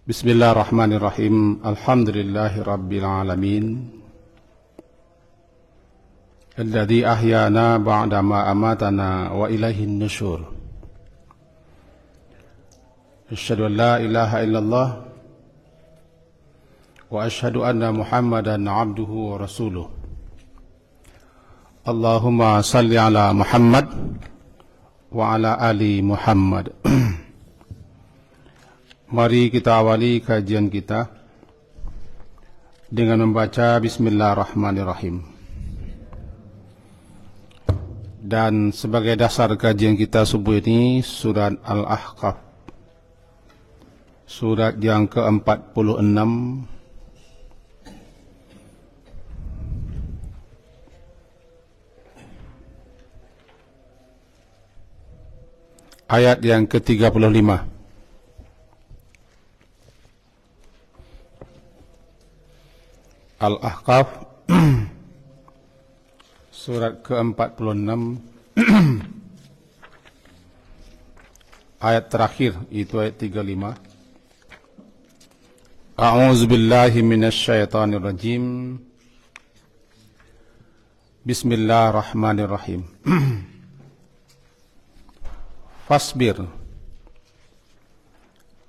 Bismillahirrahmanirrahim. Alhamdulillahi rabbil alamin. Alladzi ahyana ba'dama amatana wa ilaihin nusyur. Asyhadu an la ilaha illallah wa asyhadu anna Muhammadan abduhu wa rasuluh. Allahumma salli ala Muhammad wa ala ali Muhammad. Mari kita awali kajian kita dengan membaca Bismillahirrahmanirrahim. Dan sebagai dasar kajian kita subuh ini surat Al-Ahqaf, surat yang ke-46, ayat yang ke-35. Al-Ahqaf surat ke-46 ayat terakhir, itu ayat 35. A'udzubillahi minasyaitonirrajim. Bismillahirrahmanirrahim. Fasbir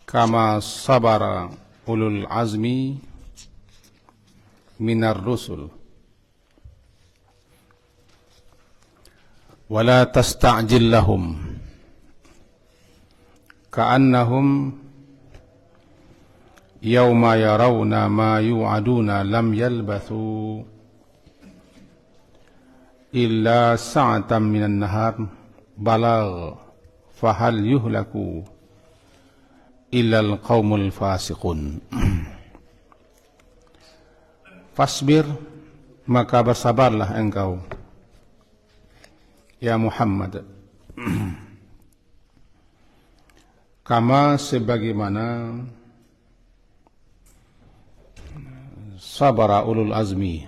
kama sabara ulul azmi minar rusul wala tasta'jil lahum ka'annahum yawma yarawna ma yu'aduna lam yalbathu illa sa'atan minan nahar balagh fahal yuhlaku illa al-qaumul fasiqun. Fasbir, maka bersabarlah engkau, ya Muhammad, kama sebagaimana sabara ulul azmi,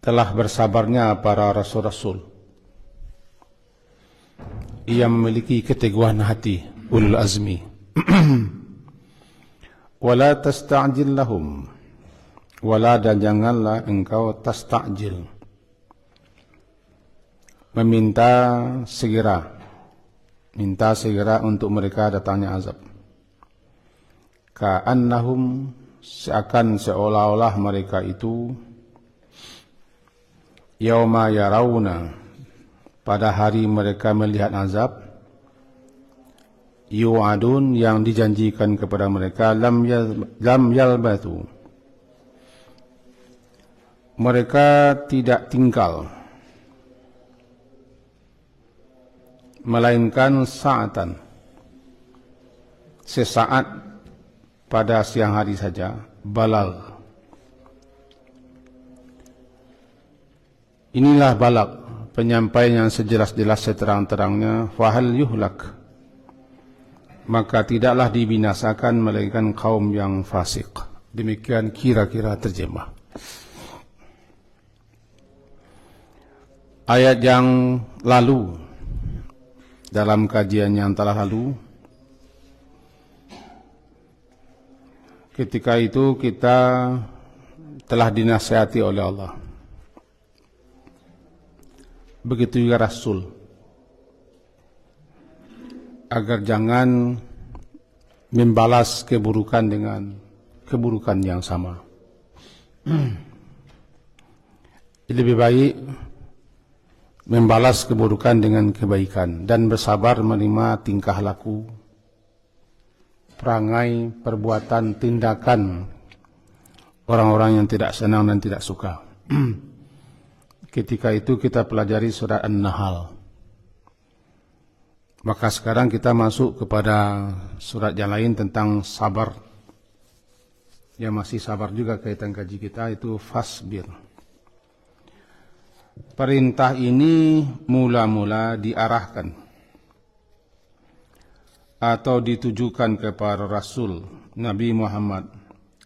telah bersabarnya para rasul-rasul. Ia memiliki keteguhan hati, ulul azmi. Wala tasta'jil lahum, wala, dan janganlah engkau tasta'jil, minta segera untuk mereka datangnya azab. Ka'annahum, seolah-olah mereka itu, yauma yarawna, pada hari mereka melihat azab, yu'adun, yang dijanjikan kepada mereka, lam yalbathu, mereka tidak tinggal, melainkan sa'atan, sesaat pada siang hari saja, balagh. Inilah balagh, penyampaian yang sejelas-jelas seterang-terangnya. Fahal yuhlak, maka tidaklah dibinasakan melainkan kaum yang fasik. Demikian kira-kira terjemah ayat yang lalu. Dalam kajian yang telah lalu, ketika itu kita telah dinasihati oleh Allah, begitu juga Rasul, agar jangan membalas keburukan dengan keburukan yang sama. Lebih baik membalas keburukan dengan kebaikan dan bersabar menerima tingkah laku, perangai, perbuatan, tindakan orang-orang yang tidak senang dan tidak suka. Ketika itu kita pelajari surat An-Nahl. Maka sekarang kita masuk kepada surat yang lain tentang sabar. Yang masih sabar juga kaitan kaji kita, itu fasbir. Perintah ini mula-mula diarahkan atau ditujukan kepada Rasul Nabi Muhammad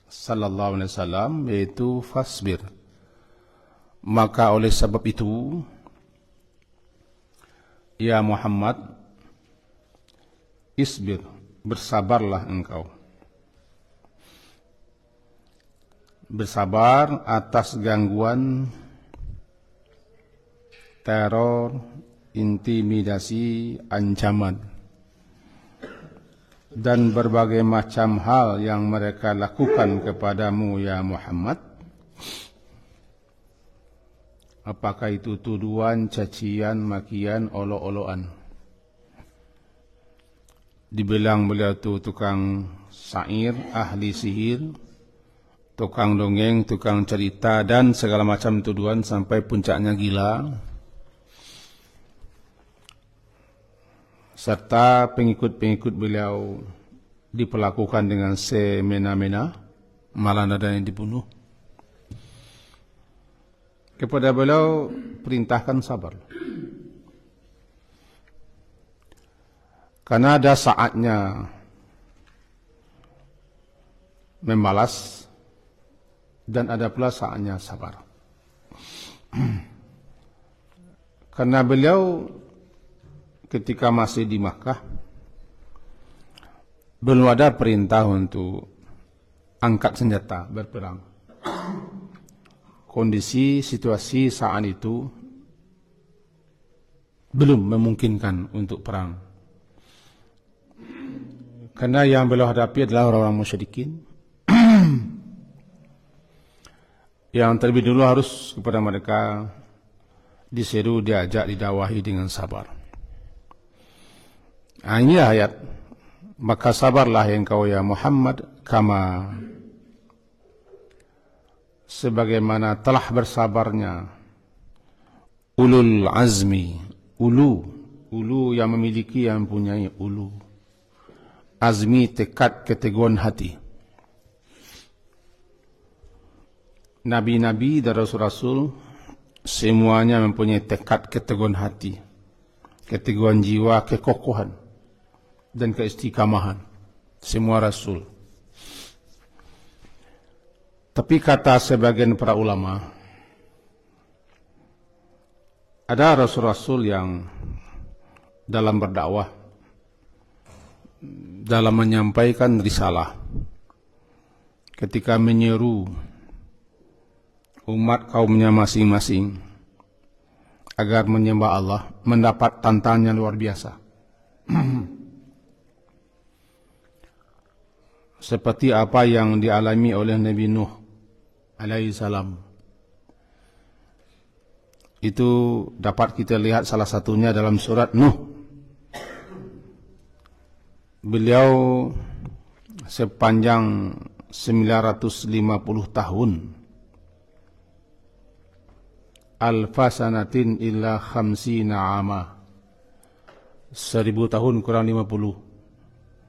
sallallahu alaihi wasallam, yaitu fasbir. Maka oleh sebab itu, ya Muhammad, isbir, bersabarlah engkau. Bersabar atas gangguan, teror, intimidasi, ancaman, dan berbagai macam hal yang mereka lakukan kepadamu ya Muhammad. Apakah itu tuduhan, cacian, makian, olok-olokan. Dibilang beliau itu tukang syair, ahli sihir, tukang dongeng, tukang cerita, dan segala macam tuduhan sampai puncaknya gila. Serta pengikut-pengikut beliau diperlakukan dengan semena-mena, malah ada yang dibunuh. Kepada beliau perintahkan sabar. Karena ada saatnya membalas dan ada pula saatnya sabar. Karena beliau ketika masih di Makkah belum ada perintah untuk angkat senjata berperang. Kondisi situasi saat itu belum memungkinkan untuk perang. Karena yang beliau hadapi adalah orang-orang musyrikin yang terlebih dulu harus kepada mereka diseru, diajak, didakwahi dengan sabar. Ini ayat, maka sabarlah engkau ya Muhammad kama, sebagaimana telah bersabarnya ulul azmi, ulu yang memiliki, yang mempunyai ulu, azmi tekad keteguhan hati. Nabi-nabi dan rasul-rasul semuanya mempunyai tekad keteguhan hati, keteguhan jiwa, kekokohan dan keistiqamahan. Semua rasul. Tapi kata sebagian para ulama, ada rasul-rasul yang dalam berdakwah, dalam menyampaikan risalah, ketika menyeru umat kaumnya masing-masing agar menyembah Allah, mendapat tantangan luar biasa. Seperti apa yang dialami oleh Nabi Nuh alaihi salam. Itu dapat kita lihat salah satunya dalam surat Nuh. Beliau sepanjang 950 tahun, alfa sanatin illa khamsina ama, 1000 tahun kurang 50,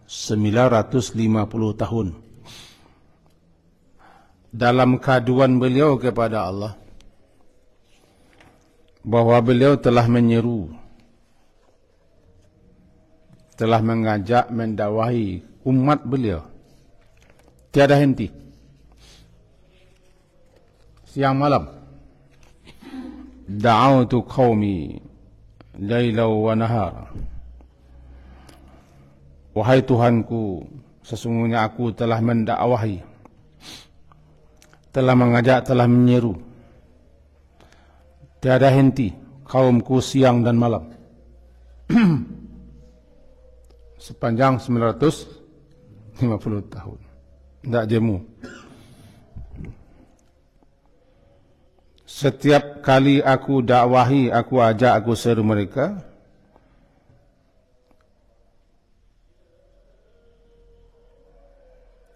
950 tahun dalam kaduan beliau kepada Allah bahwa beliau telah menyeru, telah mengajak, mendakwahi umat beliau tiada henti, siang malam. Da'autu qaumi lailau wa nahar, wahai Tuhanku, sesungguhnya aku telah mendakwahi, telah mengajak, telah menyeru tiada henti kaumku siang dan malam sepanjang 950 tahun. Tidak jemu. Setiap kali aku dakwahi, aku ajak, aku seru mereka,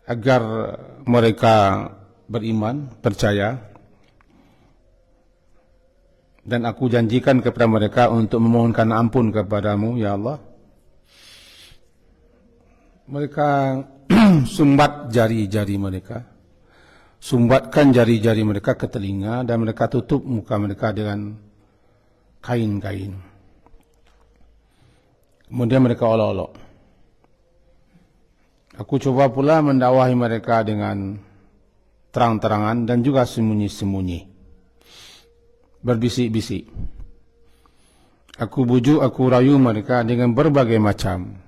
agar mereka beriman, percaya, dan aku janjikan kepada mereka untuk memohonkan ampun kepadamu, ya Allah. Mereka sumbat jari-jari mereka, sumbatkan jari-jari mereka ke telinga, dan mereka tutup muka mereka dengan kain-kain. Kemudian mereka olok-olok. Aku coba pula mendakwahi mereka dengan terang-terangan dan juga sembunyi-sembunyi, berbisik-bisik. Aku bujuk, aku rayu mereka dengan berbagai macam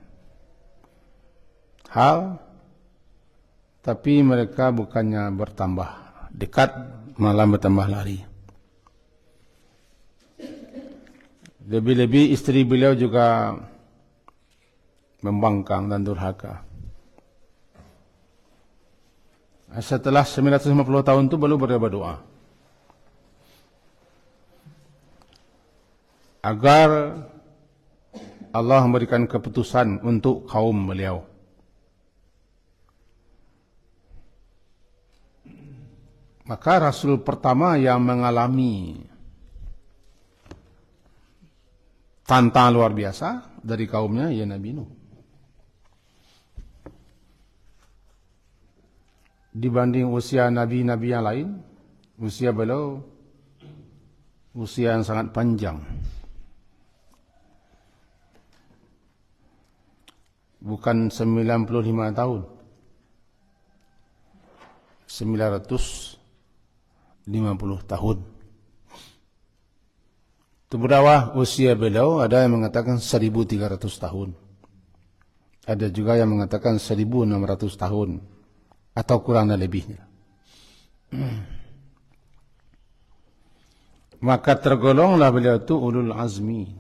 hal, tapi mereka bukannya bertambah dekat, malah bertambah lari. Lebih-lebih istri beliau juga membangkang dan durhaka. Setelah 950 tahun itu baru berdoa agar Allah memberikan keputusan untuk kaum beliau. Maka Rasul pertama yang mengalami tantangan luar biasa dari kaumnya ya Nabi Nuh. Dibanding usia nabi-nabi yang lain, usia beliau usia yang sangat panjang. Bukan 95 tahun. 950 tahun. Itu berapa usia beliau? Ada yang mengatakan 1300 tahun. Ada juga yang mengatakan 1600 tahun. Atau kurang dan lebihnya. Maka tergolonglah beliau itu ulul azmi.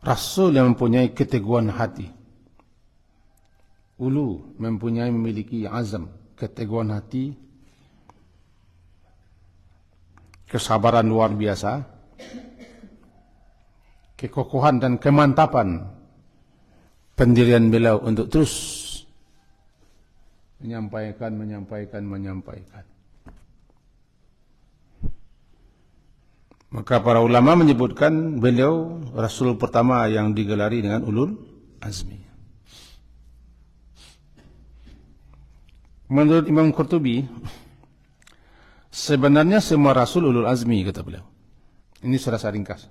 Rasul yang mempunyai keteguhan hati. Ulu memiliki azam, keteguhan hati, kesabaran luar biasa, kekokohan dan kemantapan pendirian beliau untuk terus menyampaikan. Maka para ulama menyebutkan beliau Rasul pertama yang digelari dengan ulul azmi. Menurut Imam Qurtubi, sebenarnya semua Rasul ulul azmi, kata beliau. Ini serasa ringkas.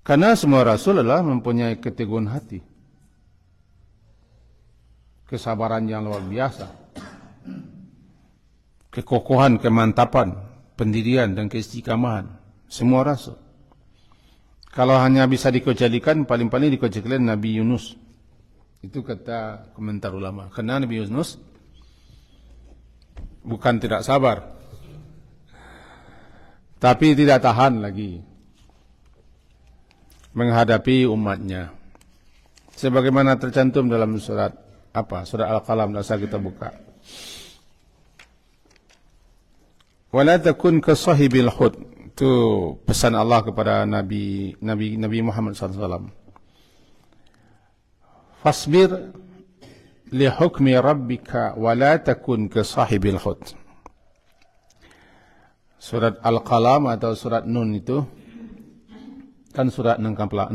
Karena semua Rasul adalah mempunyai keteguhan hati, kesabaran yang luar biasa, kekokohan, kemantapan, pendirian dan keistiqamahan. Semua Rasul. Kalau hanya bisa dikecualikan, paling-paling dikecualikan Nabi Yunus. Itu kata komentar ulama. Karena Nabi Yunus bukan tidak sabar, tapi tidak tahan lagi menghadapi umatnya. Sebagaimana tercantum dalam surat Surat Al-Qalam. Dasar kita buka. Wala takun ka sahibil hud. Itu pesan Allah kepada Nabi Muhammad SAW. Fasbir li hukmi rabbika wala takun ka sahibil hud. Surat Al-Qalam atau surat Nun itu kan surat 68.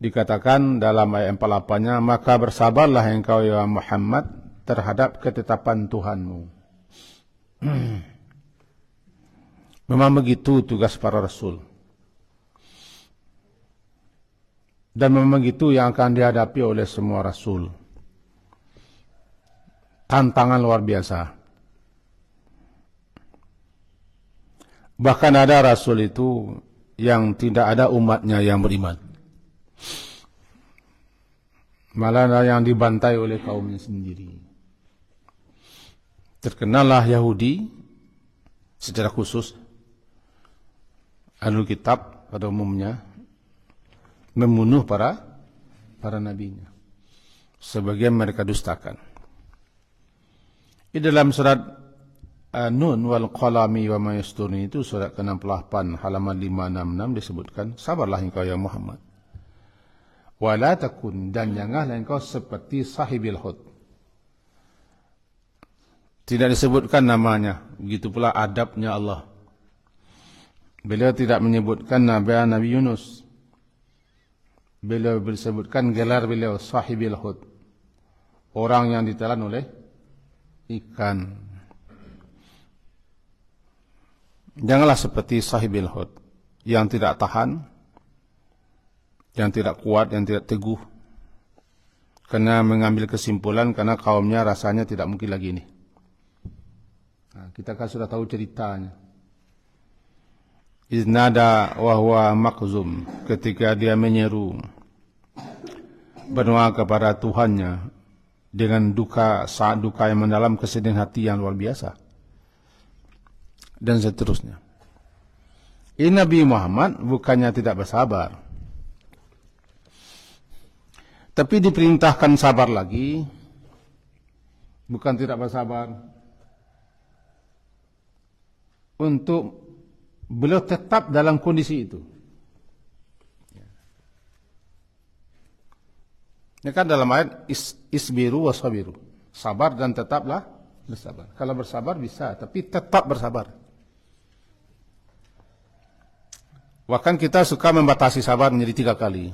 Dikatakan dalam ayat 48-nya, maka bersabarlah engkau ya Muhammad terhadap ketetapan Tuhanmu. Memang begitu tugas para rasul. Dan memang begitu yang akan dihadapi oleh semua rasul. Tantangan luar biasa. Bahkan ada rasul itu yang tidak ada umatnya yang beriman. Malah yang dibantai oleh kaumnya sendiri. Terkenallah Yahudi secara khusus, Ahlul Kitab pada umumnya membunuh para nabinya. Sebagian mereka dustakan. Di dalam surat Nun wal qalami wa ma yasturun itu surat ke-68 halaman 566 disebutkan, sabarlah engkau ya Muhammad. Wala takun, dan janganlah engkau seperti sahibil hud. Tidak disebutkan namanya, begitu pula adabnya Allah. Beliau tidak menyebutkan Nabi Yunus. Beliau disebutkan gelar beliau sahibil hud, orang yang ditelan oleh ikan. Janganlah seperti sahibil hud, yang tidak tahan, yang tidak kuat, yang tidak teguh, karena mengambil kesimpulan karena kaumnya rasanya tidak mungkin lagi ini. Nah, kita kan sudah tahu ceritanya. iznada wa huwa maqzum, ketika dia menyeru berdoa kepada Tuhannya dengan duka, saat duka yang mendalam, kesedihan hati yang luar biasa, dan seterusnya. Ini Nabi Muhammad bukannya tidak bersabar, tapi diperintahkan sabar lagi, bukan tidak bersabar, untuk beliau tetap dalam kondisi itu. Ini kan dalam ayat isbiru wasabiru, sabar dan tetaplah bersabar. Kalau bersabar bisa, tapi tetap bersabar. Bahkan kita suka membatasi sabar menjadi 3 kali.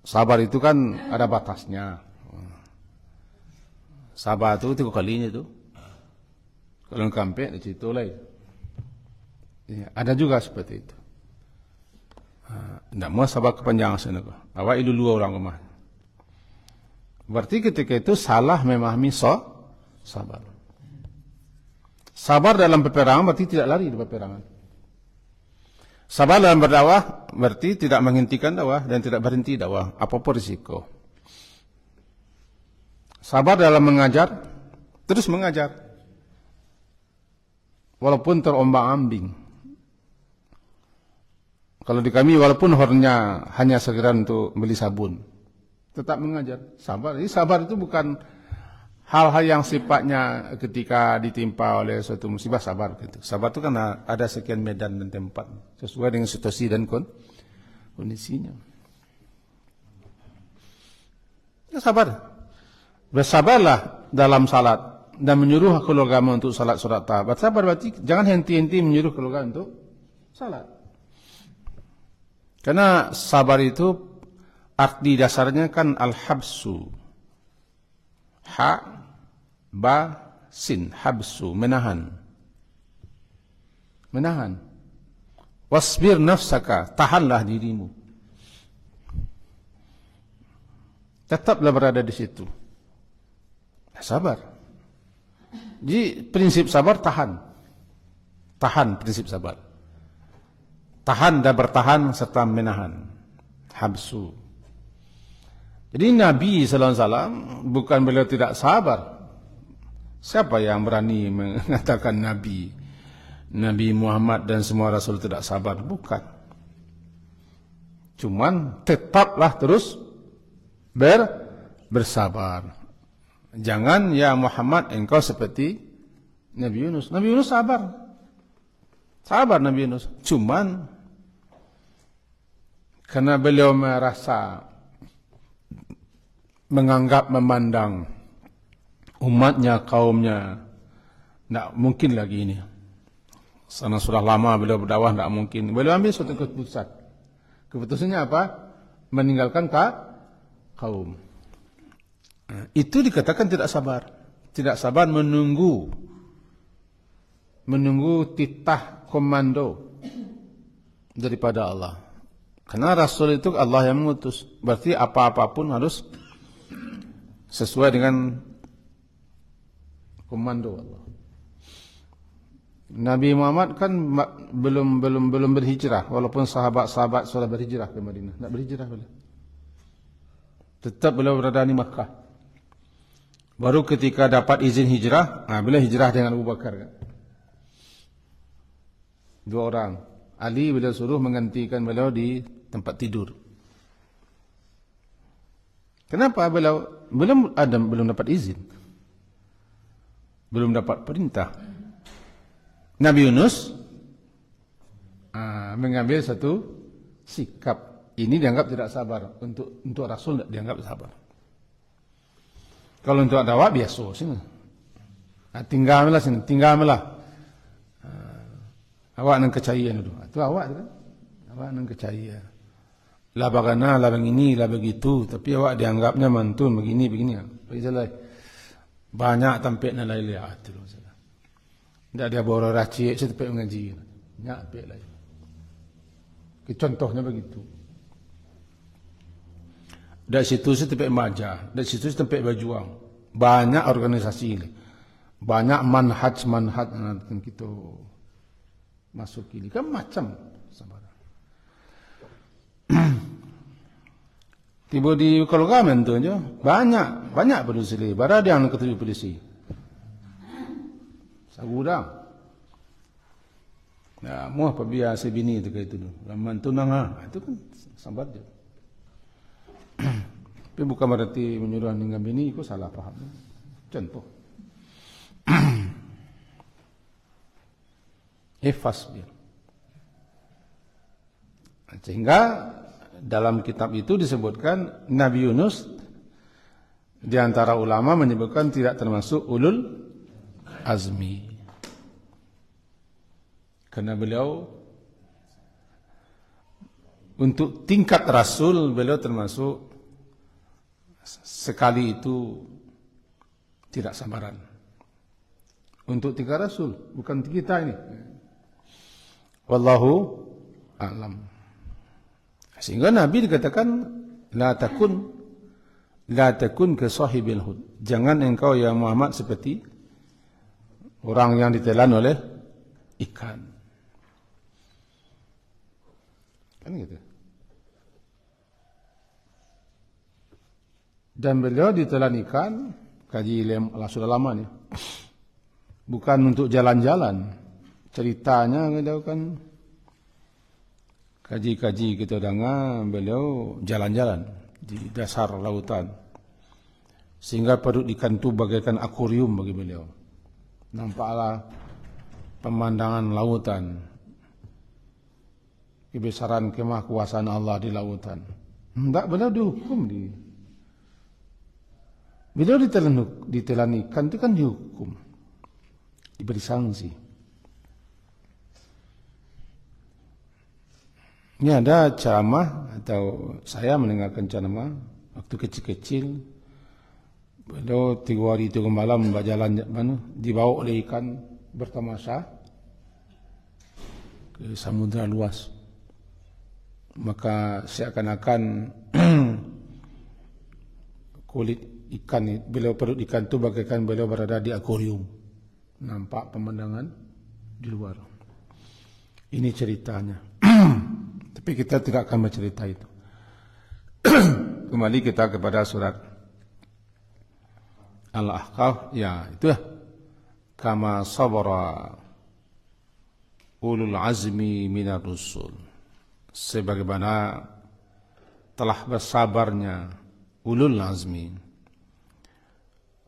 Sabar itu kan ada batasnya. Sabar itu 3 kalinya itu. Kalau sampai di situ lah. Ya, ada juga seperti itu. Tidak mau sabar kepanjangan sana. Awak itu 2 orang rumah. Berarti ketika itu salah memahami sabar. Sabar dalam peperangan berarti tidak lari di peperangan. Sabar dalam berdakwah berarti tidak menghentikan dakwah dan tidak berhenti dakwah, apapun risiko. Sabar dalam mengajar, terus mengajar, walaupun terombang-ambing. Kalau di kami walaupun hornya hanya sekedar untuk beli sabun, tetap mengajar. Sabar. Jadi sabar itu bukan hal-hal yang sifatnya ketika ditimpa oleh suatu musibah sabar gitu. Sabar itu kan ada sekian medan dan tempat sesuai dengan situasi dan kondisinya. Ya, sabar. Bersabarlah dalam salat dan menyuruh keluargamu untuk salat surat Taha. Bersabar berarti jangan henti-henti menyuruh keluarga untuk salat. Karena sabar itu arti dasarnya kan al-habsu. Ha, ba, sin, habsu, menahan. Menahan. Wasbir nafsaka, tahanlah dirimu. Tetaplah berada di situ. Sabar. Jadi prinsip sabar tahan. Tahan prinsip sabar. Tahan dan bertahan serta menahan. Habsu. Jadi Nabi SAW bukan beliau tidak sabar. Siapa yang berani mengatakan Nabi Muhammad dan semua Rasul tidak sabar? Bukan. Cuman tetaplah terus bersabar. Jangan ya Muhammad engkau seperti Nabi Yunus. Nabi Yunus sabar. Sabar Nabi Yunus. Cuman karena beliau merasa memandang umatnya, kaumnya, tidak mungkin lagi ini. Karena sudah lama beliau berdakwah, tidak mungkin. Beliau ambil suatu keputusan. Keputusannya apa? Meninggalkan kaum. Itu dikatakan tidak sabar. Tidak sabar menunggu titah komando daripada Allah. Karena Rasul itu Allah yang mengutus. Berarti apa-apapun harus sesuai dengan komando Allah. Nabi Muhammad kan belum berhijrah, walaupun sahabat-sahabat sudah berhijrah ke Madinah. Tidak berhijrah beliau. Tetap beliau berada di Makkah. Baru ketika dapat izin hijrah, beliau hijrah dengan Abu Bakar. Kan? 2 orang. Ali beliau suruh menggantikan beliau di tempat tidur. Kenapa beliau belum dapat izin? Belum dapat perintah. Nabi Yunus mengambil satu sikap. Ini dianggap tidak sabar. Untuk Rasul dianggap sabar. Kalau untuk dakwah biasa sini. Tinggallah sini, tinggallah. Awak nang kecaya dulu. Itu awak kan? Awak nang kecaya. Lah bagaimana, lah begini, lah begitu. Tapi awak dianggapnya mantun begini. Banyak tampik na lain lihat tu. Tidak dia bawa racik, saya tampik mengaji. Nyak tampik lagi. Contohnya begitu. Dari situ saya tampik majah, dari situ saya tampik berjuang. Banyak organisasi ini. Banyak manhaj kan gitu. masuk kili kan macam sabar. Tiba di kalau gamen tu aja banyak peduli bara dia nak ketemu polisi. Sagudang. Nah, muah biasa bini tu kayak itu tu. Laman tunang itu kan sambat dia. Tapi bukan berarti menyuruh dengan bini itu salah paham. Contoh. Fasbir. Sehingga dalam kitab itu disebutkan Nabi Yunus di antara ulama menyebutkan tidak termasuk ulul azmi. Karena beliau untuk tingkat Rasul beliau termasuk sekali itu tidak sabaran. Untuk tingkat Rasul, bukan kita ini. Wallahu a'lam. Sehingga Nabi dikatakan la takun ke sahibil hud. Jangan engkau ya Muhammad seperti orang yang ditelan oleh ikan. Kan gitu. Dan beliau ditelan ikan, kaji sudah lama nih. Bukan untuk jalan-jalan. Ceritanya beliau kan kaji-kaji kita dengar beliau jalan-jalan di dasar lautan. Sehingga perut ikan itu bagaikan akuarium bagi beliau. Nampaklah pemandangan lautan. Kebesaran kemahakuasaan Allah di lautan. Tidak beliau dihukum di. Beliau ditelan ikan itu kan dihukum. Diberi sanksi. Ini ada ceramah atau saya mendengarkan ceramah waktu kecil-kecil. Beliau 3 hari 3 malam berjalan dibawa oleh ikan bertamasya ke samudra luas. Maka seakan-akan kulit ikan, beliau perut ikan itu bagaikan beliau berada di akuarium. Nampak pemandangan di luar. Ini ceritanya. Tapi kita tidak akan bercerita itu. Kembali kita kepada surat Al-Ahqaf. Ya, itulah. Kama sabara ulul azmi minar rusul. Sebagaimana telah bersabarnya ulul azmi.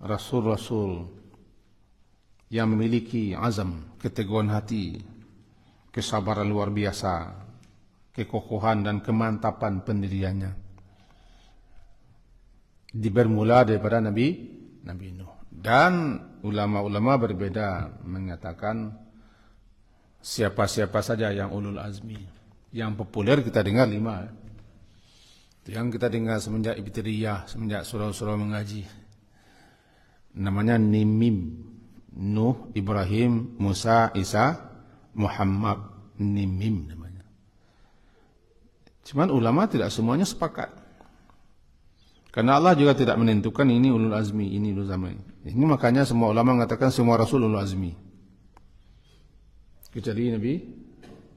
Rasul-rasul yang memiliki azam, keteguhan hati, kesabaran luar biasa, kekokohan dan kemantapan pendiriannya. Bermula daripada Nabi Nuh. Dan ulama-ulama berbeda mengatakan siapa-siapa saja yang ulul azmi. Yang populer kita dengar 5. Yang kita dengar semenjak Ibtidaiyah, semenjak surah-surah mengaji. Namanya Nimim. Nuh, Ibrahim, Musa, Isa, Muhammad. Nimim namanya. Cuman ulama tidak semuanya sepakat. Karena Allah juga tidak menentukan ini ulul azmi, ini ulul azmi. Ini makanya semua ulama mengatakan semua rasul ulul azmi. Kecuali Nabi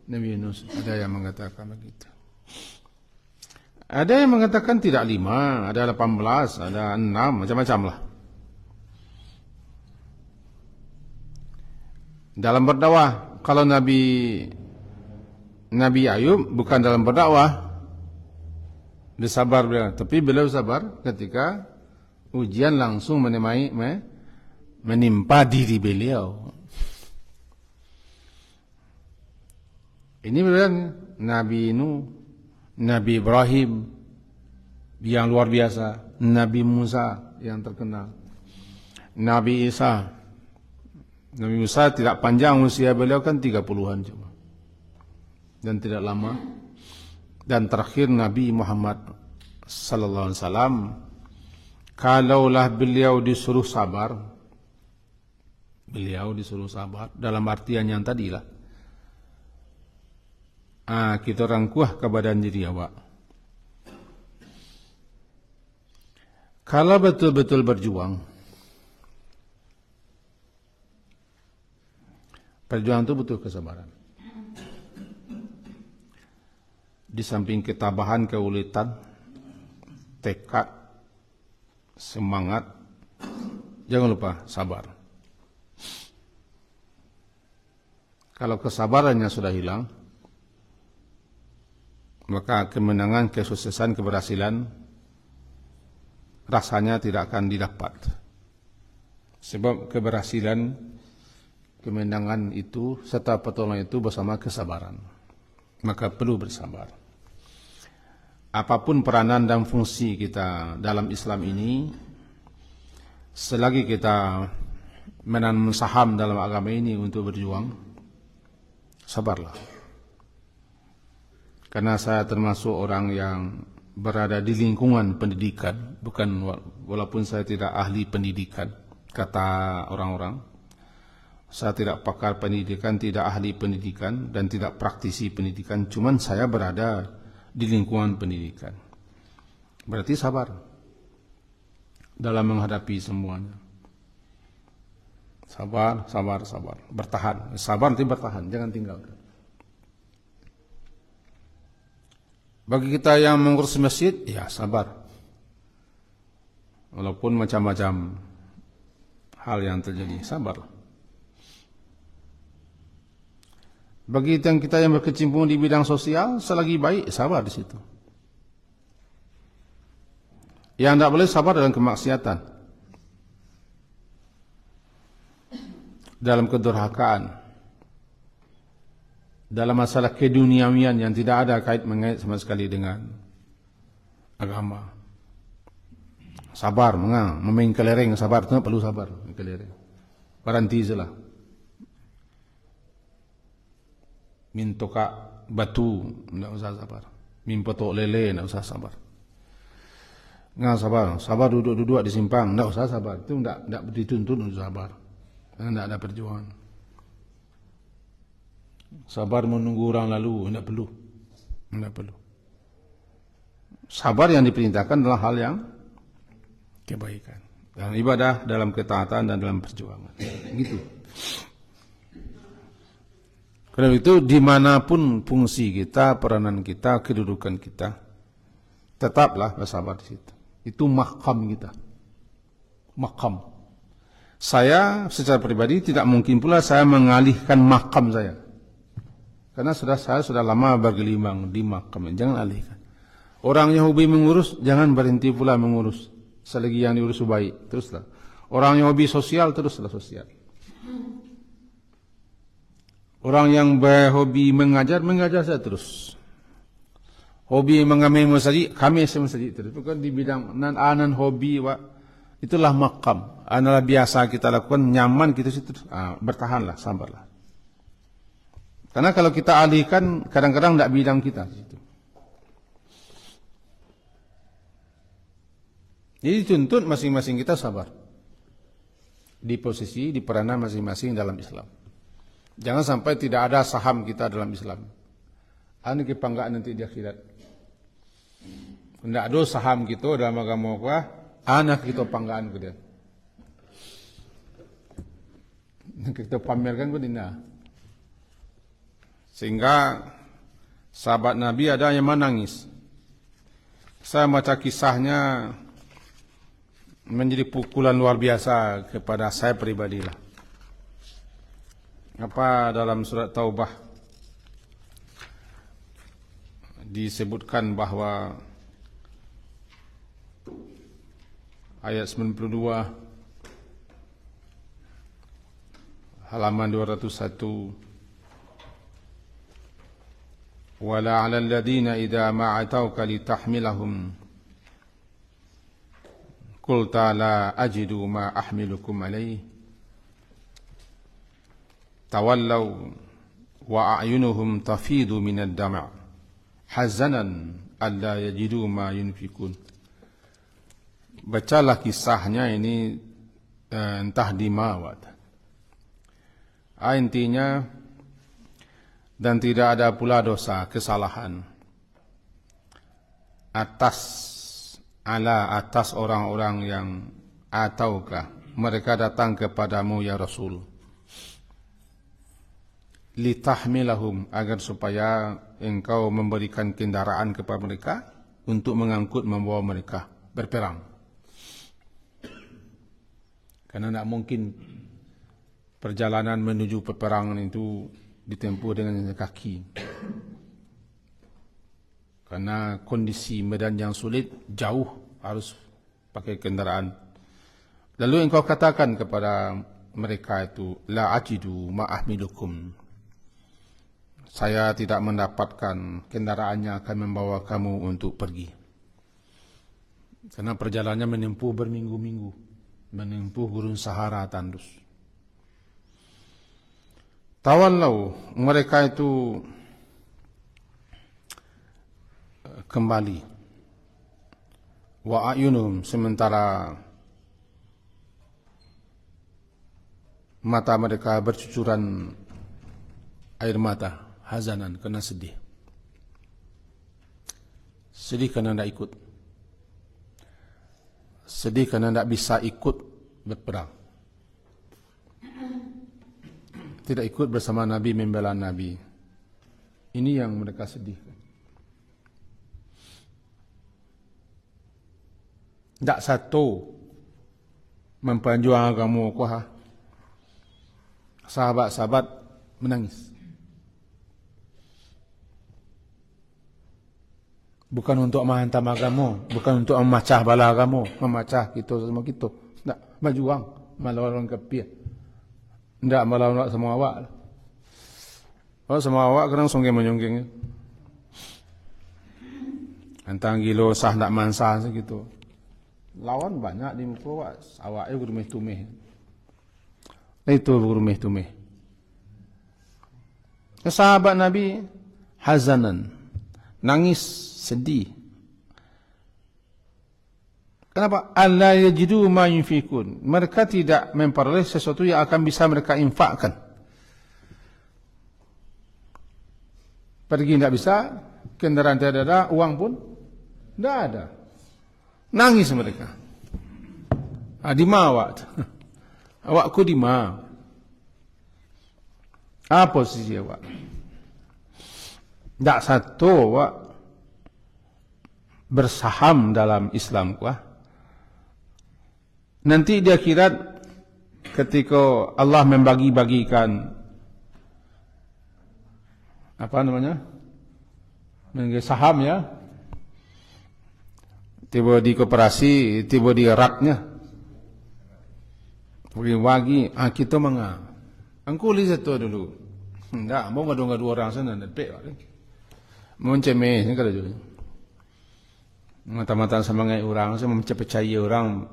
Yunus. Ada yang mengatakan begitu. Ada yang mengatakan tidak 5, ada 18, ada 6, macam-macam lah. Dalam berdakwah, kalau Nabi Ayub bukan dalam berdakwah, dia sabar beliau. Tapi beliau sabar ketika ujian langsung menimpa diri beliau. Ini benar Nabi Nuh, Nabi Ibrahim yang luar biasa, Nabi Musa yang terkenal, Nabi Isa. Nabi Musa tidak panjang usia beliau kan 30-an cuma. Dan tidak lama. Dan terakhir Nabi Muhammad sallallahu alaihi wasallam, kalaulah beliau disuruh sabar, dalam artian yang tadilah. Kita rangkuh ke badan diri awak. Kalau betul-betul berjuang, perjuangan itu butuh kesabaran. di samping ketabahan, keuletan, tekad, semangat, jangan lupa sabar. Kalau kesabarannya sudah hilang, maka kemenangan, kesuksesan, keberhasilan rasanya tidak akan didapat. Sebab keberhasilan, kemenangan itu serta pertolongan itu bersama kesabaran. Maka perlu bersabar. Apapun peranan dan fungsi kita dalam Islam ini, selagi kita menanam saham dalam agama ini untuk berjuang, sabarlah. Karena saya termasuk orang yang berada di lingkungan pendidikan, walaupun saya tidak ahli pendidikan, kata orang-orang. Saya tidak pakar pendidikan, tidak ahli pendidikan, dan tidak praktisi pendidikan. Cuman saya berada di lingkungan pendidikan. Berarti sabar dalam menghadapi semuanya. Sabar, sabar, sabar. Bertahan. Sabar nanti bertahan, jangan tinggalkan. Bagi kita yang mengurus masjid, ya sabar. Walaupun macam-macam hal yang terjadi, sabar. Bagi kita yang berkecimpung di bidang sosial, selagi baik, sabar di situ. Yang tidak boleh sabar dalam kemaksiatan, dalam kedurhakaan, dalam masalah keduniawian yang tidak ada kait-mengait sama sekali dengan agama. Sabar, memain kelereng, sabar, itu perlu sabar, kelereng. Berhenti saja. Mintoka batu, tidak usah sabar. Mimpotok lele, tidak usah sabar. Nggak sabar, sabar duduk-duduk di simpang, tidak usah sabar. Itu tidak dituntut untuk sabar. Karena tidak ada perjuangan. Sabar menunggu orang lalu, tidak perlu. Tidak perlu. Sabar yang diperintahkan adalah hal yang kebaikan. Dalam ibadah, dalam ketaatan, dan dalam perjuangan. Gitu. Karena itu dimanapun fungsi kita, peranan kita, kedudukan kita, tetaplah bersabar di situ. Itu makam kita. Makam. Saya secara pribadi tidak mungkin pula saya mengalihkan makam saya. Karena saya sudah lama bergelimang di makam. Jangan alihkan. Orang yang hobi mengurus, jangan berhenti pula mengurus. Selagi yang diurus baik, teruslah. Orang yang hobi sosial, teruslah sosial. Orang yang berhobi mengajar saja terus. Hobi mengamai masjid, kami masjid terus. Bukan di bidang anan hobi, itulah makam. Adalah biasa kita lakukan, nyaman kita situ. Bertahanlah, sabarlah. Karena kalau kita alihkan, kadang-kadang tidak bidang kita situ. Jadi tuntut masing-masing kita sabar. Di posisi, di peranan masing-masing dalam Islam. Jangan sampai tidak ada saham kita dalam Islam. Ini kebanggaan nanti di akhirat. Tidak ada saham kita dalam agama Allah, anak kita banggaan ke dia. Kita pamerkan ke dia. Sehingga sahabat Nabi ada yang menangis. Saya baca kisahnya menjadi pukulan luar biasa kepada saya pribadilah. Apa dalam surat Taubah disebutkan bahwa ayat 92 halaman 201 wala 'alal ladzina idza ma atauka litahmilahum qulta la ajidu ma ahmilukum alaihi tawallaw wa a'yunuhum tafidu minad dam' hazanan alla yajidu ma yunfikun. Bacalah kisahnya ini entah di mawat. Intinya, dan tidak ada pula dosa, kesalahan atas orang-orang yang ataukah mereka datang kepadamu ya Rasul. litahmilahum, agar supaya engkau memberikan kendaraan kepada mereka untuk mengangkut membawa mereka berperang. Karena tidak mungkin perjalanan menuju peperangan itu ditempuh dengan kaki. Karena kondisi medan yang sulit, jauh, harus pakai kendaraan. Lalu engkau katakan kepada mereka itu, la ajidu ma'ahmilukum, saya tidak mendapatkan kendaraan yang akan membawa kamu untuk pergi. Karena perjalanannya menempuh berminggu-minggu, menempuh gurun Sahara tandus. Tawallau, mereka itu kembali. Wa ayunum, sementara mata mereka bercucuran air mata, hazanan, kerana sedih. Sedih kerana tidak ikut. Sedih kerana tidak bisa ikut berperang. Tidak ikut bersama Nabi, membela Nabi. Ini yang mereka sedih. Tak satu memperjuangkan agama kuah. Sahabat-sahabat menangis. Bukan untuk menghantam agama, bukan untuk memacah bala agama, memacah kita sama kita. Tak berjuang melawan orang kafir. Tak melawan semua awak. Oh, semua awak kadang songgeng-menyonggeng. Antang gilo sah tak mansah segitu. Lawan banyak di muka awak, awaknya berumeh-tumeh. Itu berumeh-tumeh. Sahabat Nabi hazanan, nangis, sedih. Kenapa? Alla yajidu ma yunfikun. Mereka tidak memperoleh sesuatu yang akan bisa mereka infakkan. Pergi tidak bisa, kendaraan tidak ada, uang pun tidak ada. Nangis mereka. Di mana awak? Awakku di mana? Apa posisi awak? Tak satu awak bersaham dalam Islam kuah. Nanti di akhirat ketika Allah membagi-bagikan apa namanya? Saham ya. Tiba di koperasi, tiba di raknya. Bagi-bagi, kita mengah. Angku lihat tu dulu. Tak, mau ngadu-ngadu orang sana, nepek. Mau cemeh, ni kata juga. Mata-mata semangat orang, saya mempercayai orang,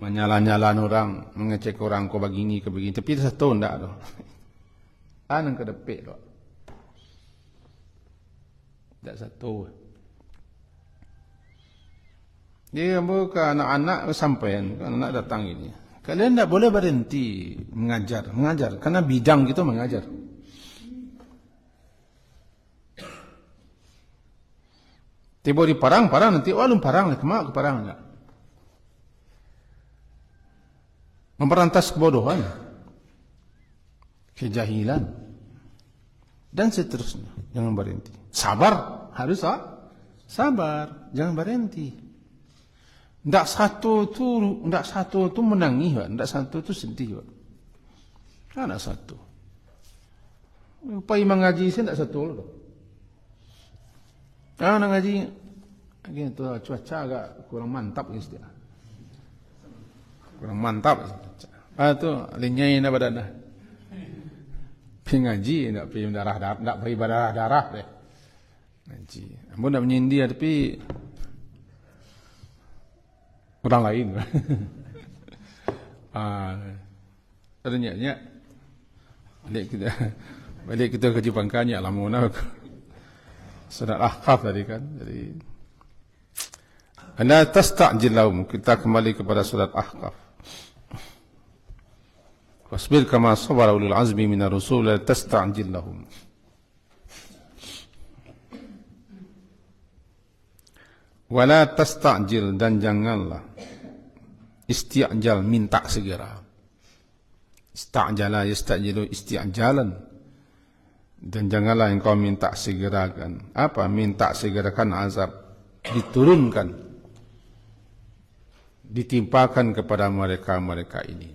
menyala-nyalan orang, mengecek orang kau begini ke begini. Tapi satu tak tu. Anang ke depek tu. Tak satu. Dia bukan anak-anak sampai anak datang ini. Kalian tak boleh berhenti mengajar, karena bidang kita mengajar. Tiba di parang nanti walum parang kemak ke parang enggak. Memperantas kebodohan, kejahilan, dan seterusnya. Jangan berhenti. Sabar, harus sabar, jangan berhenti. Tak satu tu menangis, tak satu tu sedih. Tak satu. Upaya mengaji saya tak satu. Nak ngaji, tu cuaca agak kurang mantap istilah. Kurang mantap. Tu linyai nak badan dah. Pergi ngaji, nak pergi darah, nak pergi darah deh. Ngaji. Ampun nak menyindir tapi orang lain. Ternyata balik kita ke Jepang kanyak lah mana surat Ahqaf tadi kan. Jadi anda tasta'jil lahum, kita kembali kepada surat Ahqaf. Wasbir kama sabara ulul azmi minar rusul la tasta'jil lahum. Wala tasta'jil, dan janganlah isti'jal, minta segera. Ista'jala yastajilu isti'jalan. Dan janganlah engkau minta segerakan. Apa? Minta segerakan azab diturunkan, ditimpakan kepada mereka ini.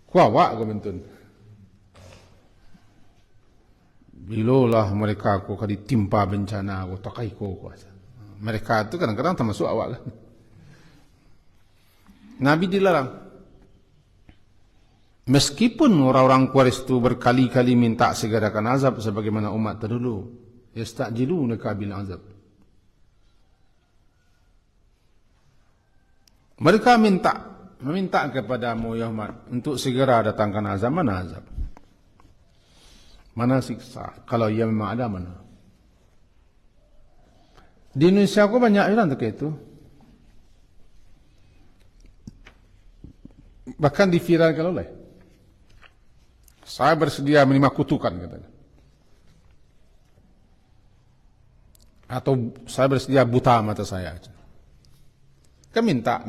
Kuawak ke bentun. Bilolah mereka aku akan ditimpa bencana aku takai ko kuasa. Mereka itu kadang-kadang termasuk awak kan. Nabi dilarang. Meskipun orang-orang Quraisy itu berkali-kali minta segerakan azab sebagaimana umat terdahulu, yastajilunaka bil azab. Mereka meminta kepadamu ya Muhammad untuk segera datangkan azab. Mana azab? Mana siksa? Kalau ia memang ada, mana? Di Indonesia aku banyak orang terkait itu. Bahkan diviralkan oleh. Saya bersedia menerima kutukan katanya. Atau saya bersedia buta mata saya. Kan minta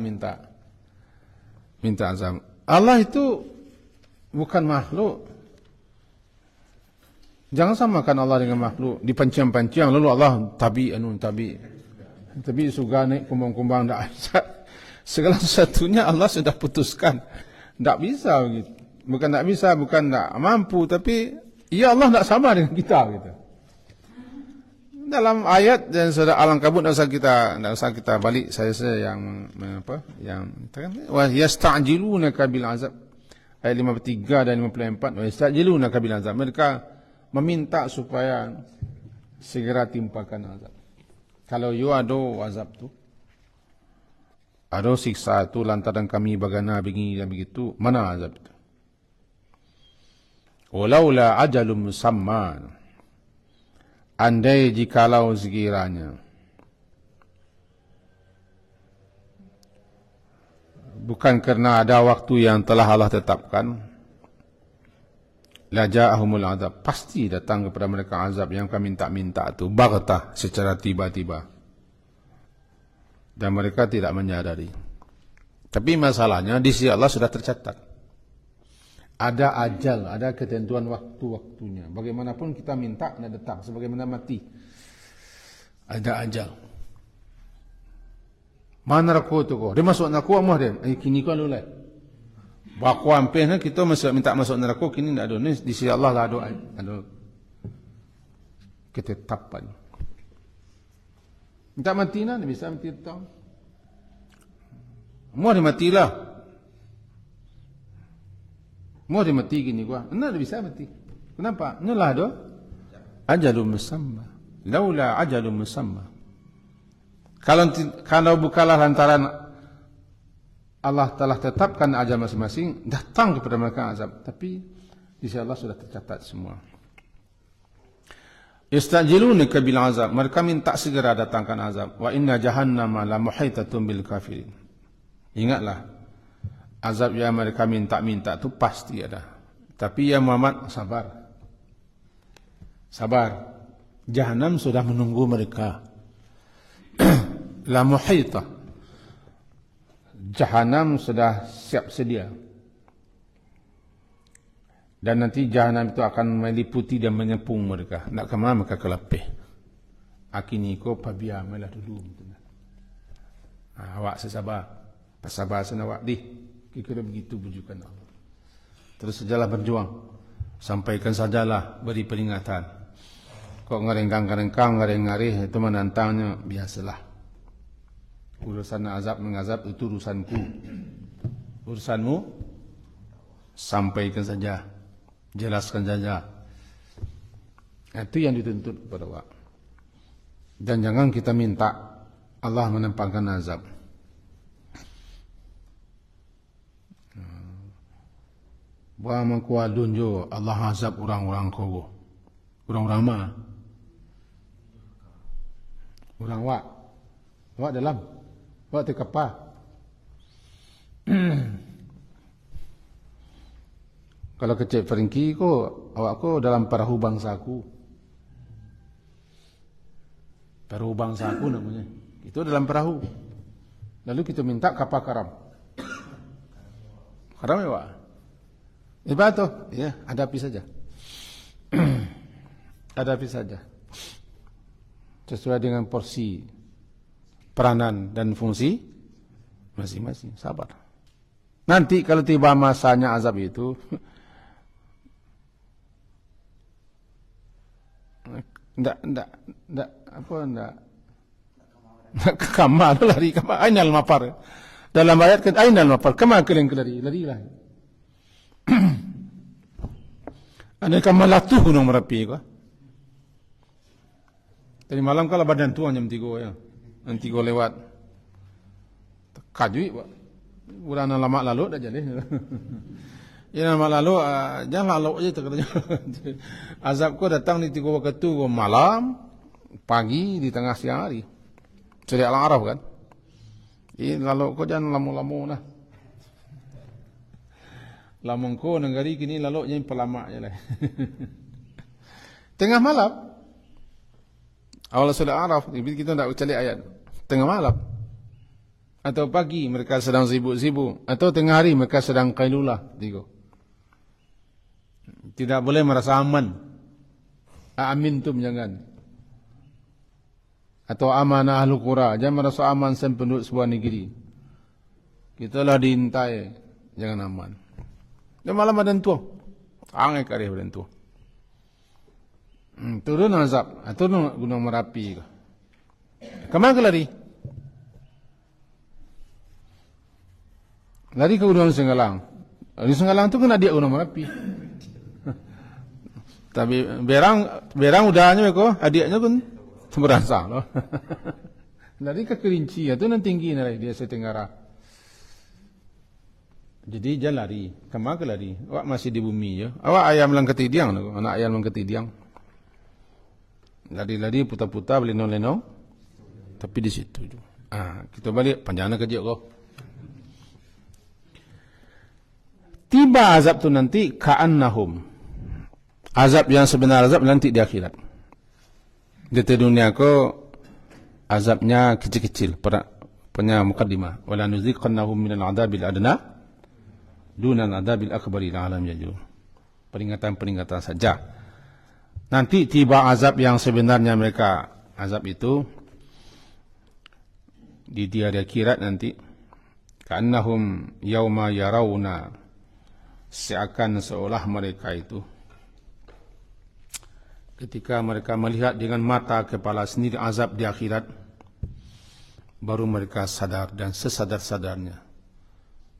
azab. Allah itu bukan makhluk. Jangan samakan Allah dengan makhluk. Dipancing-pancing lalu Allah tabi. Tapi suka naik kumbang-kumbang tak bisa. Segala sesuatunya Allah sudah putuskan. Tak bisa begitu. Bukan tak bisa, bukan tak mampu, tapi ya Allah tak sama dengan kita gitu. Dalam ayat dan surah Al-Ankabut tak usah kita balik saya yang wa yasta'jilunaka bil azab ayat 53 dan 54 wa yasta'jilunaka bil azab, mereka meminta supaya segera timpakan azab. Kalau you ada azab tu, ada siksa tu lantaran kami bagana begini dan begitu, mana azab itu? Walaula ajalum musamman, andai jikalau sekiranya bukan karena ada waktu yang telah Allah tetapkan, la ja'ahumul azab, pasti datang kepada mereka azab yang kami minta itu baghtah, secara tiba-tiba, dan mereka tidak menyadari. Tapi masalahnya di sisi Allah sudah tercatat. Ada ajal, ada ketentuan waktu-waktunya. Bagaimanapun kita minta dan datang, sebagaimana mati. Ada ajal. Mana rako tu ko? Dia masuk neraka mah dia. Kini kau lulai. Baku hampir kita minta masuk neraka, kini tidak ada. Ni di sisi Allah lah ada ketetapan. Minta mati nak, bisa mati tahu. Mau dia matilah. Mau dia mati gini gua. Enggak bisa mati. Kenapa? Inilah do ajalun musamma. Laula ajalun musamma. Kalau bukanlah lantaran Allah telah tetapkan ajal masing-masing, datang kepada mereka azab. Tapi di sisi Allah sudah tercatat semua. Yastajilunaka bil azab. Mereka minta segera datangkan azab. Wa inna jahannama la muhaitatun bil kafirin. Ingatlah, azab yang mereka minta itu pasti ada. Tapi ya Muhammad, sabar. Jahannam sudah menunggu mereka. La muhaitah. Jahannam sudah siap sedia. Dan nanti Jahannam itu akan meliputi dan menyepung mereka. Nak kemana mereka kelapih. Akini ko pabia melah dulu. Awak sesabar. Sabar senawak di. Kira begitu bujukan Allah. Terus sajalah berjuang. Sampaikan sajalah beri peringatan. Kok ngerengkang, ngarih-ngarih itu menantangnya, biasalah. Urusan azab mengazab itu urusanku. Urusanmu sampaikan saja. Jelaskan saja. Itu yang dituntut kepada Allah. Dan jangan kita minta Allah menempatkan azab. Buat mengkuat dunjo Allah azab orang-orang kau. Orang-orang mana? Orang wak. Wak dalam. Wak terkepah. Kalau kecil Feringki ko, awak ko dalam perahu bangsaku. Perahu bangsaku namanya. Itu dalam perahu. Lalu kita minta kapal karam. Karam ya Wak? Ibarat tu, ya, hadapi saja. Hadapi saja. Sesuai dengan porsi peranan dan fungsi masing-masing. Sabar. Nanti kalau tiba masanya azab itu, enggak kamal lari kamal ainal mafar. Dalam ayat kan ainal mafar, kemana kalian lari? Larilah. Ada kamalatu gunung Merapi kah? Tadi malam kalau badan tua jam 3 ya. Jam 3 lewat. Kajui pak. Udah lama lalu dah jadi. Ya lama lalu jangan lalu aja katanya. Azab ko datang di 3 waktu malam, pagi, di tengah siang hari. Surah Al-A'raf kan. Ini lalu ko jangan lamu-lamu nah. Lamong ko negari kini lalu yang pelama je lah. Tengah malam. Awal surah Al-A'raf, kita tak cari ayat. Tengah malam. Atau pagi mereka sedang sibuk-sibuk. Atau tengah hari mereka sedang qailulah. Tidak boleh merasa aman. Amintum jangan. Atau amanah ahlu qura. Jangan merasa aman penduduk sebuah negeri. Kita lah diintai. Jangan aman. Dan malam ada tu. Angai karih ada tu. Turun azab. Turun gunung Merapi. Kemana ke lari? Lari ke Gunung Senggalang. Di Senggalang tu kena dia Gunung Merapi. Tapi berang udahnya ko, adiknya pun berasa loh. Lari ke Kerinci, itu nan tinggi nilai dia Setenggara. Jadi jangan lari. Kemana ke lari? Awak masih di bumi je. Awak ayam lang ketidiang, anak ayam lang ketidiang. Lari-lari putar-putar lenong-lenong. Tapi di situ. Kita balik panjangnya kerja kau. Tiba azab tu nanti ka'annahum. Azab yang sebenar azab nanti di akhirat. Di dunia ko azabnya kecil-kecil. Punya mukaddimah. Wala nuziqannahum minal adabil adna dunal adabil akbari la'alam yajur. Peringatan-peringatan saja. Nanti tiba azab yang sebenarnya mereka azab itu di hari akhirat nanti ka'annahum yauma yarawna, seakan seolah mereka itu ketika mereka melihat dengan mata kepala sendiri azab di akhirat, baru mereka sadar dan sesadar-sadarnya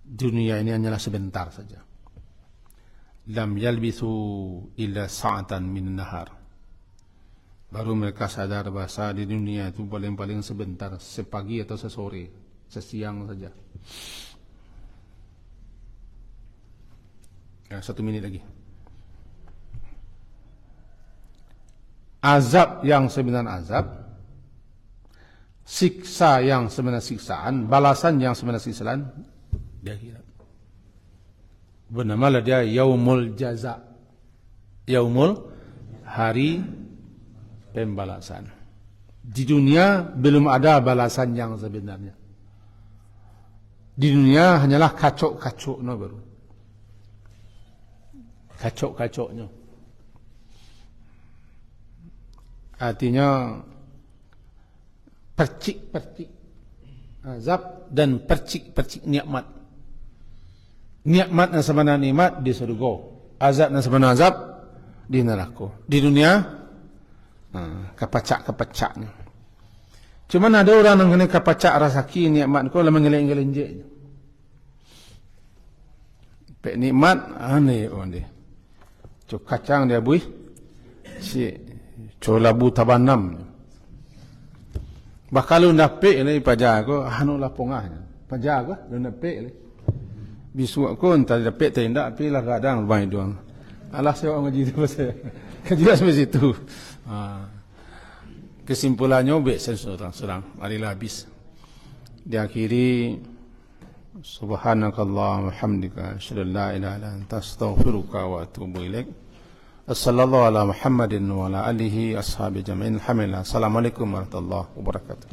dunia ini hanyalah sebentar saja. Lam yalbithu illa sa'atan min nahar. Baru mereka sadar bahasa di dunia itu paling-paling sebentar, sepagi atau sesore, sesiang saja. 1 minit lagi. Azab yang sebenarnya azab, siksa yang sebenarnya siksaan, balasan yang sebenarnya siksaan di akhirat. Bernamalah dia Yaumul Jaza. Yaumul, hari pembalasan. Di dunia belum ada balasan yang sebenarnya. Di dunia hanyalah kacok-kacoknya baru. Kacok-kacoknya. Artinya percik-percik azab dan percik-percik nikmat. Nikmat yang sebenarnya nikmat di surga, azab yang sebenarnya azab di neraka. Di dunia kepacak-kepacaknya. Cuman ada orang yang kena kepacak rasaki nikmat kau lah mengeleng-gelenjek. Pek nikmat aneh orang dia. Cuk kacang dia buih. Si colabu tabanam. Bakal lu napik ni pajak ko anu lah pongahnya. Pajak ko lu napik ni. Bisu ko entah napik tindak tapi lah kadang baik doang. Alah saya orang ngaji tu pasal. Kaji sampai situ. Kesimpulannya baik serang. Marilah habis. Diakhiri subhanakallah wa hamdika asyhadu an la ilaha illa anta astaghfiruka wa atubu ilaik. Sallallahu ala Muhammadin wa ala alihi ashabi jami'in. Alhamdulillah. Assalamualaikum warahmatullahi wabarakatuh.